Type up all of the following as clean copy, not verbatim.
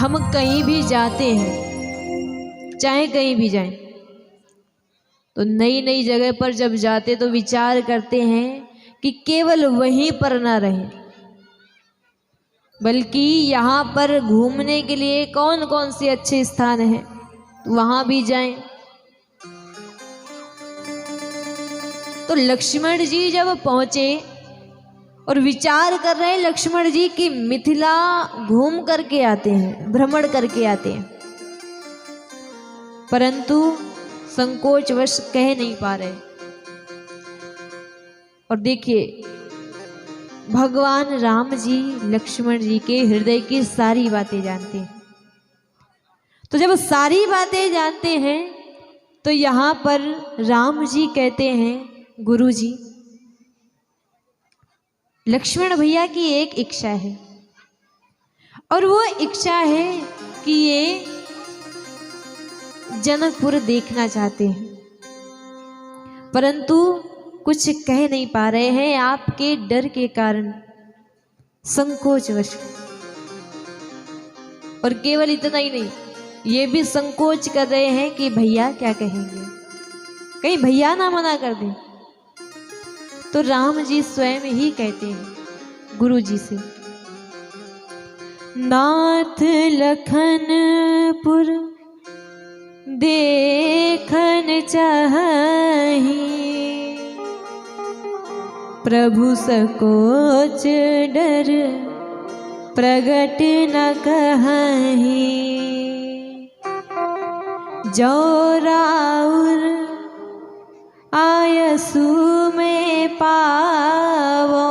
हम कहीं भी जाते हैं, चाहे कहीं भी जाएं, तो नई नई जगह पर जब जाते तो विचार करते हैं कि केवल वहीं पर ना रहें, बल्कि यहाँ पर घूमने के लिए कौन कौन से अच्छे स्थान हैं वहाँ भी जाएं। तो लक्ष्मण जी जब पहुँचे और विचार कर रहे हैं लक्ष्मण जी कि मिथिला घूम करके आते हैं, भ्रमण करके आते हैं, परंतु संकोचवश कह नहीं पा रहे। और देखिए भगवान राम जी लक्ष्मण जी के हृदय की सारी बातें जानते हैं। तो जब सारी बातें जानते हैं तो यहाँ पर राम जी कहते हैं, गुरु जी लक्ष्मण भैया की एक इच्छा है, और वो इच्छा है कि ये जनकपुर देखना चाहते हैं, परंतु कुछ कह नहीं पा रहे हैं आपके डर के कारण, संकोचवश। और केवल इतना ही नहीं, ये भी संकोच कर रहे हैं कि भैया क्या कहेंगे, कहीं भैया ना मना कर दें। तो राम जी स्वयं ही कहते हैं गुरु जी से, नाथ लखनपुर देखन चाही, प्रभु सकोच डर प्रगट न कहीं, जो राउर आयसु में पावो,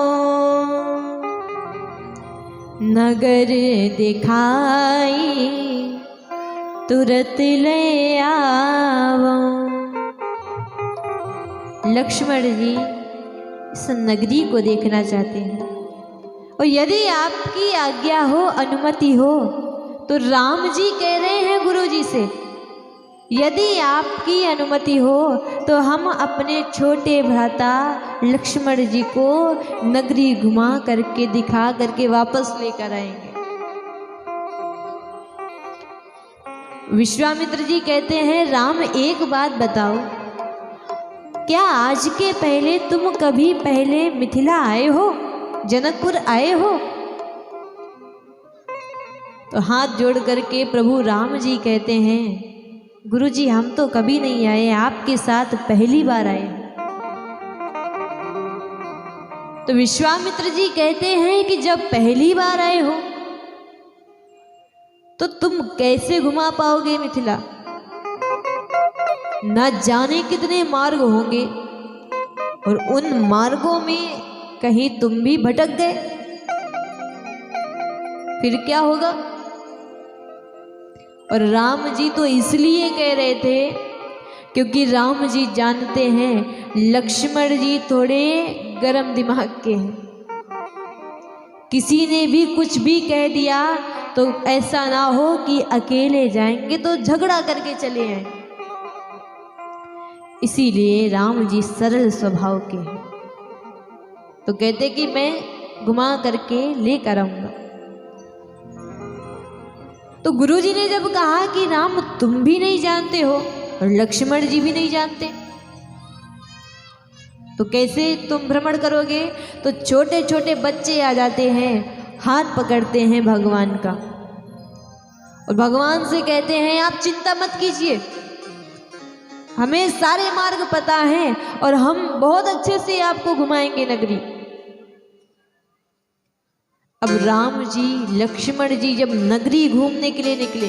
नगर दिखाई तुरत ले आवो। लक्ष्मण जी इस नगरी को देखना चाहते हैं, और यदि आपकी आज्ञा हो, अनुमति हो, तो राम जी कह रहे हैं गुरु जी से, यदि आपकी अनुमति हो तो हम अपने छोटे भ्राता लक्ष्मण जी को नगरी घुमा करके दिखा करके वापस लेकर आएंगे। विश्वामित्र जी कहते हैं, राम एक बात बताओ, क्या आज के पहले तुम कभी पहले मिथिला आए हो, जनकपुर आए हो? तो हाथ जोड़ करके प्रभु राम जी कहते हैं, गुरु जी हम तो कभी नहीं आए, आपके साथ पहली बार आए। तो विश्वामित्र जी कहते हैं कि जब पहली बार आए हो तो तुम कैसे घुमा पाओगे मिथिला? न जाने कितने मार्ग होंगे, और उन मार्गों में कहीं तुम भी भटक गए, फिर क्या होगा? और राम जी तो इसलिए कह रहे थे क्योंकि राम जी जानते हैं लक्ष्मण जी थोड़े गरम दिमाग के हैं, किसी ने भी कुछ भी कह दिया तो ऐसा ना हो कि अकेले जाएंगे तो झगड़ा करके चले आए। इसीलिए राम जी सरल स्वभाव के हैं, तो कहते कि मैं घुमा करके लेकर आऊंगा। तो गुरुजी ने जब कहा कि राम तुम भी नहीं जानते हो और लक्ष्मण जी भी नहीं जानते, तो कैसे तुम भ्रमण करोगे? तो छोटे छोटे बच्चे आ जाते हैं, हाथ पकड़ते हैं भगवान का और भगवान से कहते हैं आप चिंता मत कीजिए, हमें सारे मार्ग पता हैं और हम बहुत अच्छे से आपको घुमाएंगे नगरी। अब राम जी लक्ष्मण जी जब नगरी घूमने के लिए निकले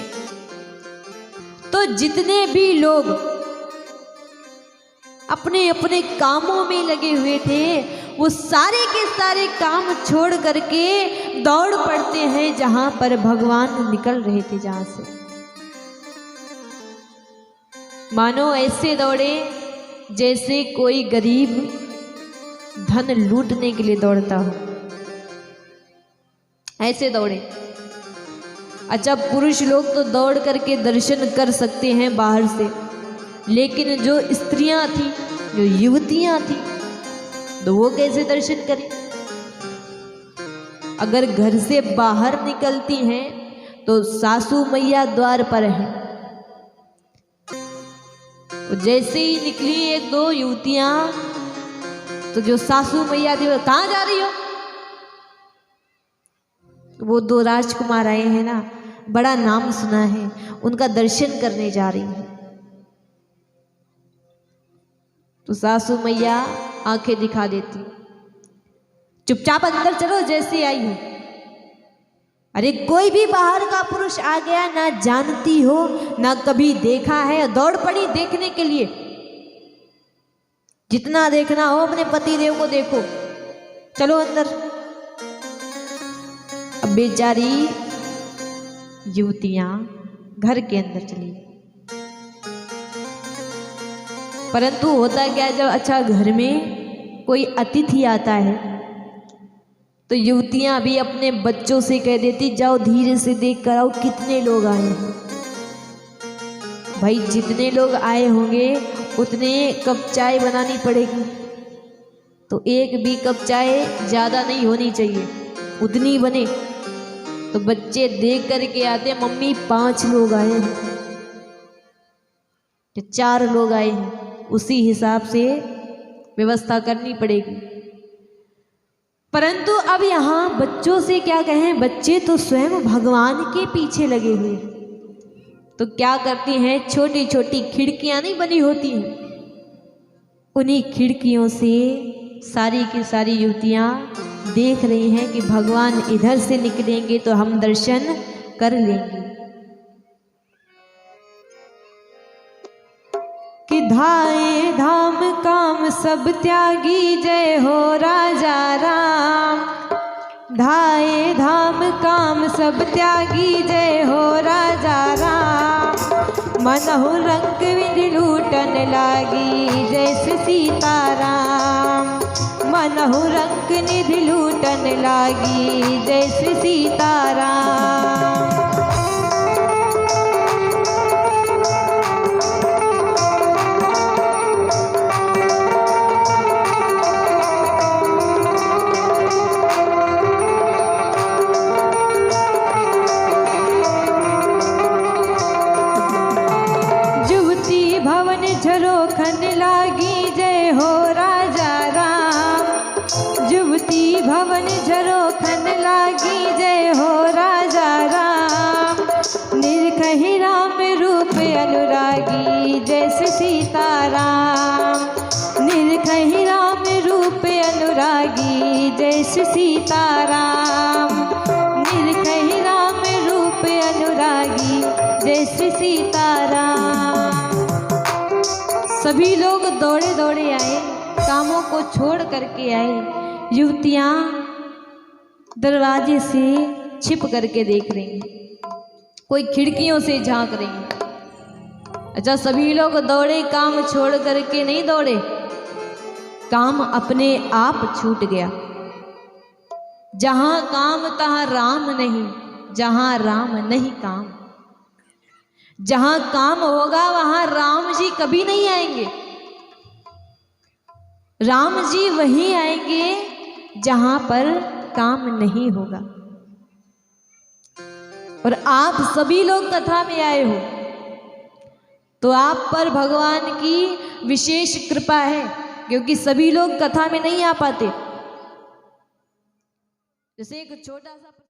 तो जितने भी लोग अपने अपने कामों में लगे हुए थे वो सारे के सारे काम छोड़ करके दौड़ पड़ते हैं जहां पर भगवान निकल रहे थे, जहां से मानो ऐसे दौड़े जैसे कोई गरीब धन लूटने के लिए दौड़ता हो, ऐसे दौड़े। अच्छा पुरुष लोग तो दौड़ करके दर्शन कर सकते हैं बाहर से, लेकिन जो स्त्रियां थी, जो युवतियां थी, तो वो कैसे दर्शन करें? अगर घर से बाहर निकलती हैं तो सासू मैया द्वार पर है। जैसे ही निकली एक दो युवतियां, तो जो सासू मैया थी वो, कहाँ जा रही हो? वो दो राजकुमार आए हैं ना, बड़ा नाम सुना है, उनका दर्शन करने जा रही है। तो सासू मैया आंखें दिखा देती, चुपचाप अंदर चलो जैसे आई हो। अरे कोई भी बाहर का पुरुष आ गया, ना जानती हो ना कभी देखा है, दौड़ पड़ी देखने के लिए। जितना देखना हो अपने पति देव को देखो, चलो अंदर। अब बेचारी युवतियां घर के अंदर चली, परंतु होता क्या, जब अच्छा घर में कोई अतिथि आता है तो युवतियां भी अपने बच्चों से कह देती, जाओ धीरे से देख कर आओ कितने लोग आए हैं। भाई जितने लोग आए होंगे उतने कप चाय बनानी पड़ेगी, तो एक भी कप चाय ज़्यादा नहीं होनी चाहिए, उतनी बने। तो बच्चे देख करके आते, मम्मी 5 लोग आए हैं, 4 लोग आए हैं, उसी हिसाब से व्यवस्था करनी पड़ेगी। परंतु अब यहाँ बच्चों से क्या कहें, बच्चे तो स्वयं भगवान के पीछे लगे हुए, तो क्या करती हैं, छोटी छोटी खिड़कियां नहीं बनी होती हैं, उन्हीं खिड़कियों से सारी की सारी युवतियां देख रही हैं कि भगवान इधर से निकलेंगे तो हम दर्शन कर लेंगे। कि धाए धाम काम सब त्यागी, जय हो राजा राम। धाए धाम काम सब त्यागी, जय हो राजा राम। मनहु रंग विंध लूटन लागी, जय श्री सीताराम। मनहु रंग निधि लूटन लागी, जय श्री सीताराम। झरोखन लागी, जय हो राजा राम। जुवती भवन झरोखन लागी, जय हो राजा राम। निरखहि राम रूप अनुरागी, जय श्री सीताराम। निरखहि राम रूप अनुरागी, जय श्री सीताराम। निरखहि राम रूप अनुरागी, जय श्री सीताराम। सभी लोग दौड़े दौड़े आए, कामों को छोड़ करके आए। युवतियां दरवाजे से छिप करके देख रही हैं, कोई खिड़कियों से झांक रही हैं। अच्छा सभी लोग दौड़े, काम छोड़ करके नहीं दौड़े, काम अपने आप छूट गया। जहां काम तहां राम नहीं, जहां राम नहीं काम। जहां काम होगा वहां राम जी कभी नहीं आएंगे। राम जी वहीं आएंगे जहां पर काम नहीं होगा। और आप सभी लोग कथा में आए हो, तो आप पर भगवान की विशेष कृपा है, क्योंकि सभी लोग कथा में नहीं आ पाते। जैसे एक छोटा सा